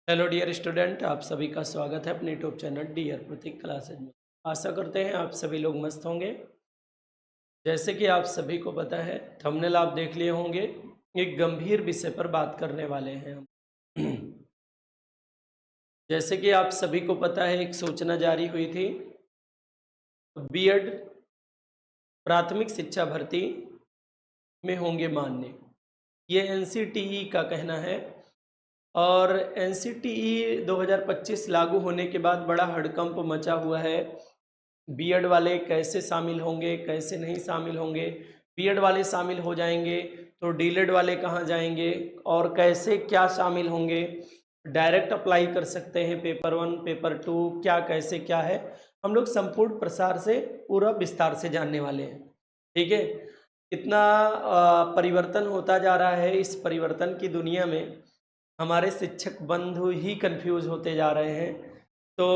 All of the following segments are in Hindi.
हेलो डियर स्टूडेंट, आप सभी का स्वागत है अपने यूट्यूब चैनल डियर प्रतीक क्लासेज में। आशा करते हैं आप सभी लोग मस्त होंगे। जैसे कि आप सभी को पता है, थंबनेल आप देख लिए होंगे। एक गंभीर विषय पर बात करने वाले हैं हम। जैसे कि आप सभी को पता है, एक सूचना जारी हुई थी बीएड प्राथमिक शिक्षा भर्ती में होंगे मान्य। ये एनसीटीई का कहना है। और एनसीटीई 2025 लागू होने के बाद बड़ा हड़कंप मचा हुआ है। बीएड वाले कैसे शामिल होंगे, कैसे नहीं शामिल होंगे, बीएड वाले शामिल हो जाएंगे तो डीलेड वाले कहाँ जाएंगे, और कैसे क्या शामिल होंगे, डायरेक्ट अप्लाई कर सकते हैं पेपर 1 पेपर 2, क्या कैसे क्या है, हम लोग संपूर्ण प्रसार से पूरा विस्तार से जानने वाले हैं। ठीक है, इतना परिवर्तन होता जा रहा है। इस परिवर्तन की दुनिया में हमारे शिक्षक बंधु ही कंफ्यूज होते जा रहे हैं। तो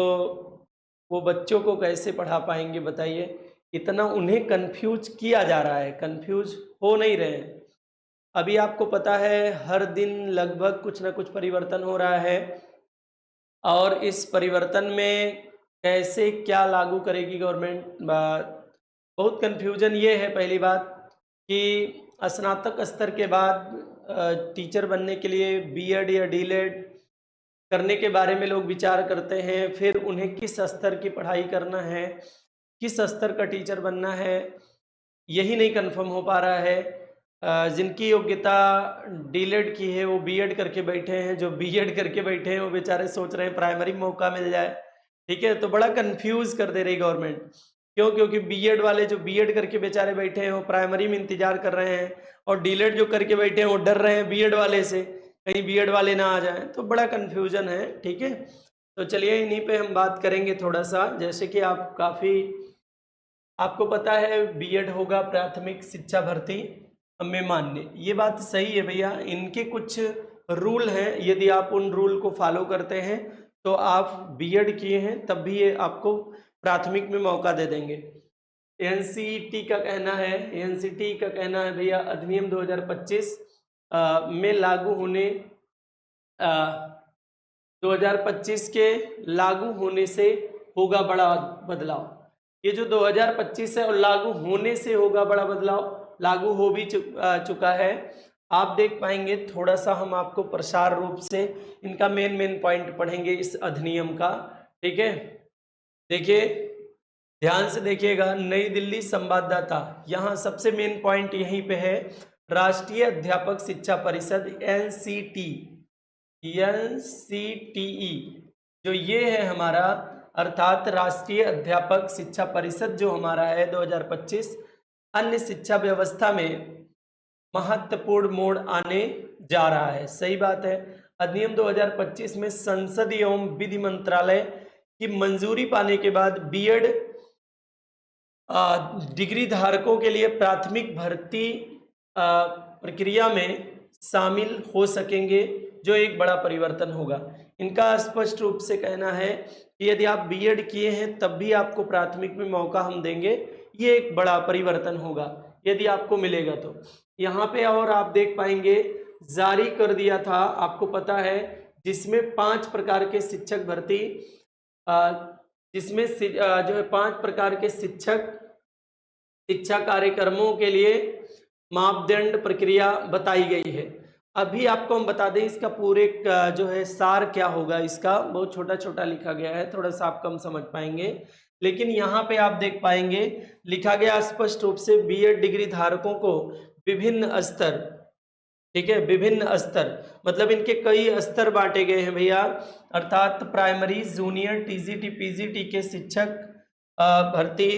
वो बच्चों को कैसे पढ़ा पाएंगे बताइए। इतना उन्हें कंफ्यूज किया जा रहा है, कंफ्यूज हो नहीं रहे हैं। अभी आपको पता है हर दिन लगभग कुछ ना कुछ परिवर्तन हो रहा है, और इस परिवर्तन में कैसे क्या लागू करेगी गवर्नमेंट, बहुत कंफ्यूजन ये है। पहली बात कि स्नातक स्तर के बाद टीचर बनने के लिए बीएड या डीलेड करने के बारे में लोग विचार करते हैं। फिर उन्हें किस स्तर की पढ़ाई करना है, किस स्तर का टीचर बनना है, यही नहीं कंफर्म हो पा रहा है। जिनकी योग्यता डीलेड की है वो बीएड करके बैठे हैं, जो बीएड करके बैठे हैं वो बेचारे सोच रहे हैं प्राइमरी में मौका मिल जाए। ठीक है, तो बड़ा कंफ्यूज कर दे रही गवर्नमेंट। क्यों? क्योंकि बीएड वाले जो बीएड करके बेचारे बैठे हैं वो प्राइमरी में इंतजार कर रहे हैं, और डीलेड जो करके बैठे हैं वो डर रहे हैं बीएड वाले से, कहीं बीएड वाले ना आ जाएं। तो बड़ा कन्फ्यूजन है। ठीक है, तो चलिए इन्हीं पे हम बात करेंगे थोड़ा सा। जैसे कि आपको पता है बीएड होगा प्राथमिक शिक्षा भर्ती में मान्य, ये बात सही है भैया। इनके कुछ रूल हैं, यदि आप उन रूल को फॉलो करते हैं तो आप बीएड किए हैं तब भी ये आपको प्राथमिक में मौका दे देंगे। एनसीईटी का कहना है, एनसीटी का कहना है भैया अधिनियम 2025 में लागू होने 2025 के लागू होने से होगा बड़ा बदलाव। ये जो 2025 है और लागू होने से होगा बड़ा बदलाव, लागू हो भी चुका है। आप देख पाएंगे, थोड़ा सा हम आपको प्रसार रूप से इनका मेन पॉइंट पढ़ेंगे इस अधिनियम का। ठीक है, देखिए ध्यान से देखिएगा। नई दिल्ली संवाददाता, यहाँ सबसे मेन पॉइंट यहीं पे है। राष्ट्रीय अध्यापक शिक्षा परिषद एनसीटीई जो ये है हमारा, अर्थात राष्ट्रीय अध्यापक शिक्षा परिषद जो हमारा है 2025, अन्य शिक्षा व्यवस्था में महत्वपूर्ण मोड़ आने जा रहा है। सही बात है। अधिनियम 2025 में संसद एवं विधि मंत्रालय की मंजूरी पाने के बाद बीएड डिग्री धारकों के लिए प्राथमिक भर्ती प्रक्रिया में शामिल हो सकेंगे, जो एक बड़ा परिवर्तन होगा। इनका स्पष्ट रूप से कहना है कि यदि आप बीएड किए हैं तब भी आपको प्राथमिक में मौका हम देंगे। ये एक बड़ा परिवर्तन होगा यदि आपको मिलेगा तो। यहाँ पे और आप देख पाएंगे जारी कर दिया था, आपको पता है, जिसमें 5 प्रकार के शिक्षक भर्ती, जिसमें जो है 5 प्रकार के शिक्षा कार्यक्रमों के लिए मापदंड प्रक्रिया बताई गई है। अभी आपको हम बता दें इसका पूरे जो है सार क्या होगा। इसका बहुत छोटा छोटा लिखा गया है, थोड़ा सा आप कम समझ पाएंगे, लेकिन यहाँ पे आप देख पाएंगे लिखा गया स्पष्ट रूप से बीएड डिग्री धारकों को विभिन्न स्तर, ठीक है, विभिन्न स्तर मतलब इनके कई स्तर बांटे गए हैं भैया, अर्थात प्राइमरी, जूनियर, टीजीटी, पीजीटी के शिक्षक भर्ती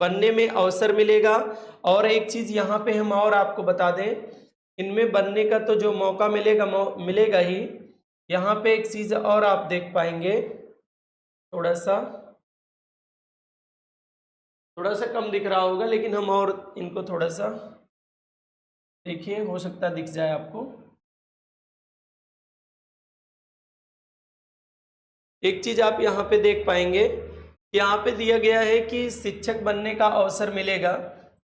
बनने में अवसर मिलेगा। और एक चीज यहाँ पे हम और आपको बता दें, इनमें बनने का तो जो मौका मिलेगा मिलेगा ही। यहाँ पे एक चीज और आप देख पाएंगे, थोड़ा सा कम दिख रहा होगा, लेकिन हम और इनको थोड़ा सा देखिए, हो सकता है दिख जाए आपको। एक चीज आप यहाँ पे देख पाएंगे, यहाँ पे दिया गया है कि शिक्षक बनने का अवसर मिलेगा।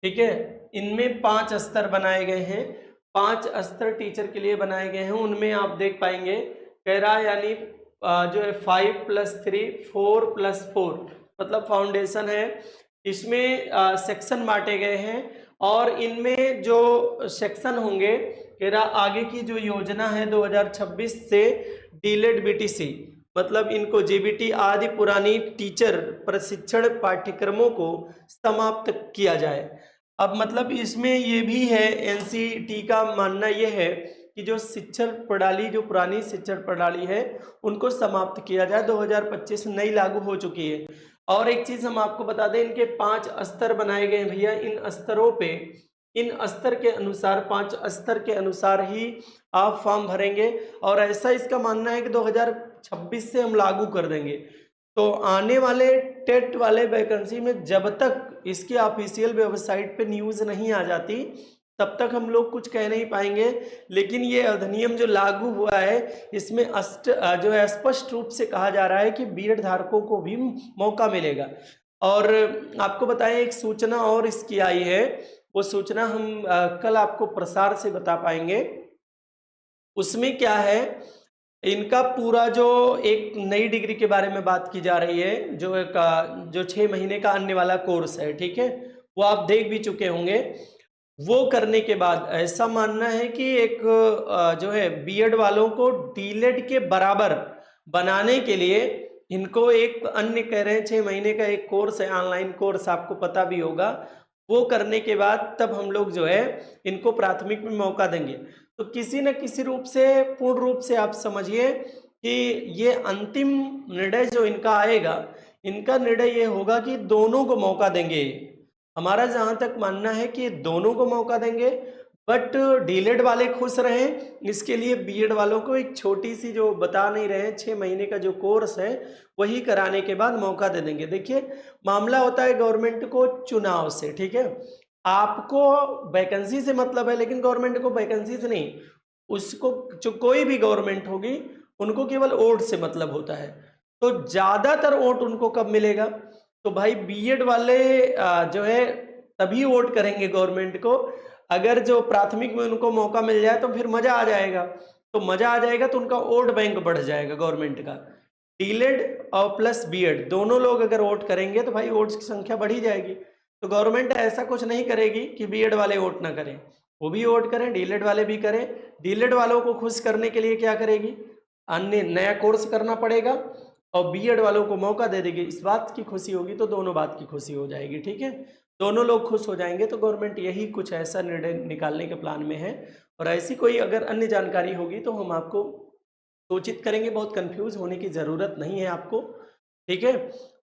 ठीक है, इनमें 5 स्तर बनाए गए हैं, 5 स्तर टीचर के लिए बनाए गए हैं। उनमें आप देख पाएंगे कह रहा है, यानी जो है 5 + 3 4 + 4 मतलब फाउंडेशन है। इसमें सेक्शन बांटे गए हैं और इनमें जो सेक्शन होंगे, कह रहा आगे की जो योजना है 2026 से डीलेड बीटीसी मतलब इनको जेबीटी आदि पुरानी टीचर प्रशिक्षण पाठ्यक्रमों को समाप्त किया जाए। अब मतलब इसमें ये भी है, एनसीईटी का मानना ये है कि जो शिक्षण प्रणाली, जो पुरानी शिक्षण प्रणाली है, उनको समाप्त किया जाए। 2025 नई लागू हो चुकी है। और एक चीज हम आपको बता दें, इनके 5 स्तर बनाए गए हैं भैया। इन स्तरों पे, इन स्तर के अनुसार, 5 स्तर के अनुसार ही आप फॉर्म भरेंगे और ऐसा इसका मानना है कि 2026 से हम लागू कर देंगे। तो आने वाले टेट वाले वैकेंसी में जब तक इसकी ऑफिशियल वेबसाइट पे न्यूज़ नहीं आ जाती, तब तक हम लोग कुछ कह नहीं पाएंगे। लेकिन ये अधिनियम जो लागू हुआ है, इसमें जो है स्पष्ट रूप से कहा जा रहा है कि बीएड धारकों को भी मौका मिलेगा। और आपको बताएं, एक सूचना और इसकी आई है, वो सूचना हम कल आपको प्रसार से बता पाएंगे। उसमें क्या है, इनका पूरा जो एक नई डिग्री के बारे में बात की जा रही है, जो 6 महीने का आने वाला कोर्स है, ठीक है, वो आप देख भी चुके होंगे। वो करने के बाद ऐसा मानना है कि एक जो है बीएड वालों को डीलेड के बराबर बनाने के लिए इनको एक अन्य, कह रहे हैं 6 महीने का एक कोर्स है, ऑनलाइन कोर्स, आपको पता भी होगा। वो करने के बाद तब हम लोग जो है इनको प्राथमिक में मौका देंगे। तो किसी न किसी रूप से, पूर्ण रूप से आप समझिए कि ये अंतिम निर्णय जो इनका आएगा, इनका निर्णय ये होगा कि दोनों को मौका देंगे। हमारा जहां तक मानना है कि दोनों को मौका देंगे, बट डीलेड वाले खुश रहें, इसके लिए बीएड वालों को एक छोटी सी, जो बता नहीं रहे हैं, 6 महीने का जो कोर्स है वही कराने के बाद मौका दे देंगे। देखिए, मामला होता है गवर्नमेंट को चुनाव से, ठीक है, आपको वैकेंसी से मतलब है, लेकिन गवर्नमेंट को वैकेंसी से नहीं। उसको, जो कोई भी गवर्नमेंट होगी, उनको केवल वोट से मतलब होता है। तो ज्यादातर वोट उनको कब मिलेगा? तो भाई बीएड वाले जो है तभी वोट करेंगे गवर्नमेंट को, अगर जो प्राथमिक में उनको मौका मिल जाए, तो फिर मजा आ जाएगा। तो मजा आ जाएगा तो उनका वोट बैंक बढ़ जाएगा गवर्नमेंट का। डीलेड और प्लस बीएड दोनों लोग अगर वोट करेंगे तो भाई वोट्स की संख्या बढ़ी जाएगी। तो गवर्नमेंट ऐसा कुछ नहीं करेगी कि बीएड वाले वोट ना करें, वो भी वोट करें, डीलेड वाले भी करें। डीलेड वालों को खुश करने के लिए क्या करेगी, अन्य नया कोर्स करना पड़ेगा और बीएड वालों को मौका दे देगी। इस बात की खुशी होगी तो दोनों बात की खुशी हो जाएगी, ठीक है, दोनों लोग खुश हो जाएंगे। तो गवर्नमेंट यही कुछ ऐसा निर्णय निकालने के प्लान में है। और ऐसी कोई अगर अन्य जानकारी होगी तो हम आपको सूचित करेंगे, बहुत कंफ्यूज होने की ज़रूरत नहीं है आपको, ठीक है।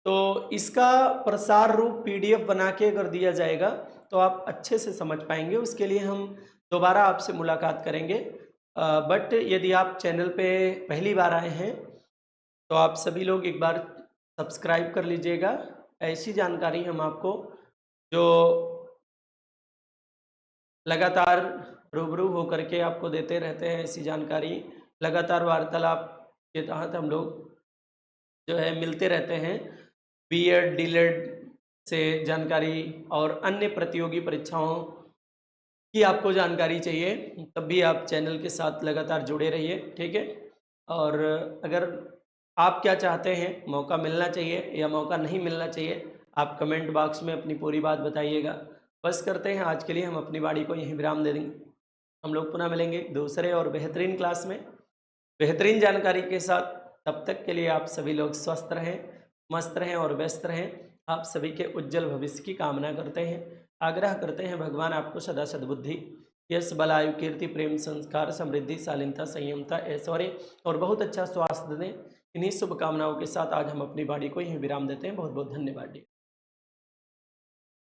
तो इसका प्रसार रूप पीडीएफ बना के अगर दिया जाएगा तो आप अच्छे से समझ पाएंगे। उसके लिए हम दोबारा आपसे मुलाकात करेंगे। बट यदि आप चैनल पे पहली बार आए हैं तो आप सभी लोग एक बार सब्सक्राइब कर लीजिएगा। ऐसी जानकारी हम आपको जो लगातार रूबरू होकर के आपको देते रहते हैं, ऐसी जानकारी लगातार वार्तालाप के तहत हम लोग जो है मिलते रहते हैं। बीएड, डीलेड से जानकारी और अन्य प्रतियोगी परीक्षाओं की आपको जानकारी चाहिए, तब भी आप चैनल के साथ लगातार जुड़े रहिए, ठीक है। और अगर आप क्या चाहते हैं, मौका मिलना चाहिए या मौका नहीं मिलना चाहिए, आप कमेंट बॉक्स में अपनी पूरी बात बताइएगा। बस करते हैं आज के लिए हम अपनी बाड़ी को यहीं विराम दे देंगे। हम लोग पुनः मिलेंगे दूसरे और बेहतरीन क्लास में बेहतरीन जानकारी के साथ। तब तक के लिए आप सभी लोग स्वस्थ रहें, मस्त रहें और व्यस्त रहें। आप सभी के उज्जवल भविष्य की कामना करते हैं, आग्रह करते हैं भगवान आपको सदा सद्बुद्धि, यश, बल, आयु, कीर्ति, प्रेम, संस्कार, समृद्धि, शालीनता, संयमता, ऐश्वर्य और बहुत अच्छा स्वास्थ्य दें। इन्हीं शुभकामनाओं के साथ आज हम अपनी बाड़ी को यहीं विराम देते हैं। बहुत बहुत धन्यवाद।